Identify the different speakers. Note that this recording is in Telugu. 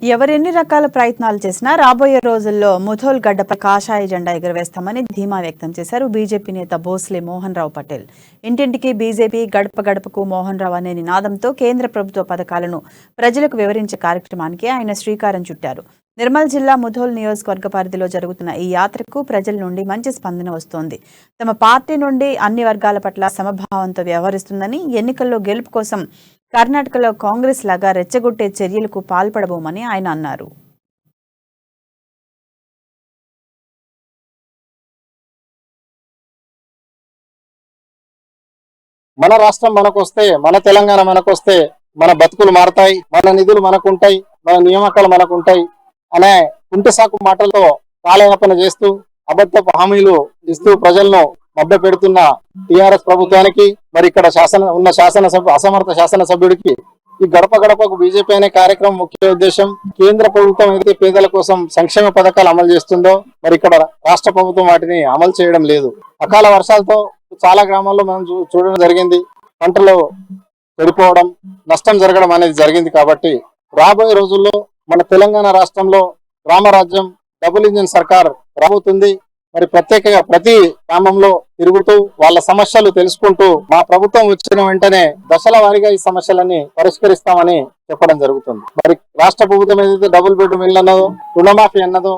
Speaker 1: ఎవరెన్ని రకాల ప్రయత్నాలు చేసినా రాబోయే రోజుల్లో ముధోల్ గడ్డపై కాషాయ జెండా ఎగురవేస్తామని ధీమా వ్యక్తం చేశారు బీజేపీ నేత భోస్లే మోహన్ రావు పటేల్. ఇంటింటికి బీజేపీ, గడప గడపకు మోహన్ రావు అనే నినాదంతో కేంద్ర ప్రభుత్వ పథకాలను ప్రజలకు వివరించే కార్యక్రమానికి ఆయన శ్రీకారం చుట్టారు. నిర్మల్ జిల్లా ముధోల్ నియోజకవర్గ పరిధిలో జరుగుతున్న ఈ యాత్రకు ప్రజల నుండి మంచి స్పందన వస్తోంది. తమ పార్టీ నుండి అన్ని వర్గాల పట్ల సమభావంతో వ్యవహరిస్తుందని, ఎన్నికల్లో గెలుపు కోసం కర్ణాటకలో కాంగ్రెస్ లాగా రెచ్చగొట్టే చర్యలకు పాల్పడబోమని ఆయన అన్నారు.
Speaker 2: మన రాష్ట్రం మనకొస్తే, మన తెలంగాణ మనకొస్తే మన బతుకులు మారతాయి, మన నిధులు మనకుంటాయి, మన నియామకాలు మనకుంటాయి అనే కుంటి సాకు మాటలతో కాలయాపన చేస్తూ అబద్ధపు హామీలు ఇస్తూ ప్రజలను మభ్య పెడుతున్న టిఆర్ఎస్ ప్రభుత్వానికి, మరి ఇక్కడ అసమర్థ శాసనసభ్యుడికి ఈ గడప గడపకు బీజేపీ అనే కార్యక్రమం ముఖ్య ఉద్దేశం. కేంద్ర ప్రభుత్వం ఏదైతే పేదల కోసం సంక్షేమ పథకాలు అమలు చేస్తుందో మరి ఇక్కడ రాష్ట్ర ప్రభుత్వం వాటిని అమలు చేయడం లేదు. అకాల వర్షాలతో చాలా గ్రామాల్లో మనం చూడడం జరిగింది. పంటలు చెడిపోవడం, నష్టం జరగడం అనేది జరిగింది. కాబట్టి రాబోయే రోజుల్లో మన తెలంగాణ రాష్ట్రంలో రామరాజ్యం, డబుల్ ఇంజిన్ సర్కార్ రాబోతుంది. మరి ప్రత్యేకంగా ప్రతి గ్రామంలో తిరుగుతూ వాళ్ళ సమస్యలు తెలుసుకుంటూ మా ప్రభుత్వం వచ్చిన వెంటనే దశల వారీగా ఈ సమస్యలన్నీ పరిష్కరిస్తామని చెప్పడం జరుగుతుంది. మరి రాష్ట్ర ప్రభుత్వం ఏదైతే డబుల్ బెడ్రూమ్ ఇల్లు అన్నదో, రుణమాఫీ అన్నదో,